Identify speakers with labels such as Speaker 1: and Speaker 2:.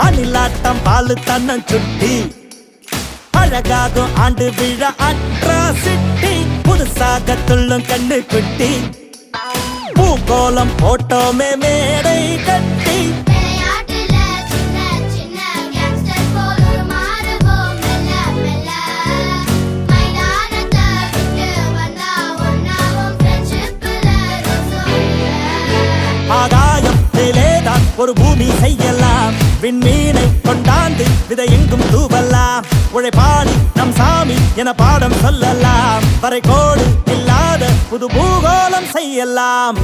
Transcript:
Speaker 1: அணிலாட்டம் பாலு தன்னன் சுட்டி அழகாகும் ஆண்டு விழா அட்ராசிட்டி புதுசாக துள்ளும் கண்ணு குட்டி பூகோளம் போட்டோமே மேடை கட்டி ஆகாயம் மேலேதான் ஒரு பூமி செய்யலாம் விண்மீனை கொண்டாந்து விதை எங்கும் தூவலாம் உழைப்பாளி நம் சாமி என பாடம் சொல்லலாம் வரைகோடு இல்லாத புது பூகோளம் செய்யலாம்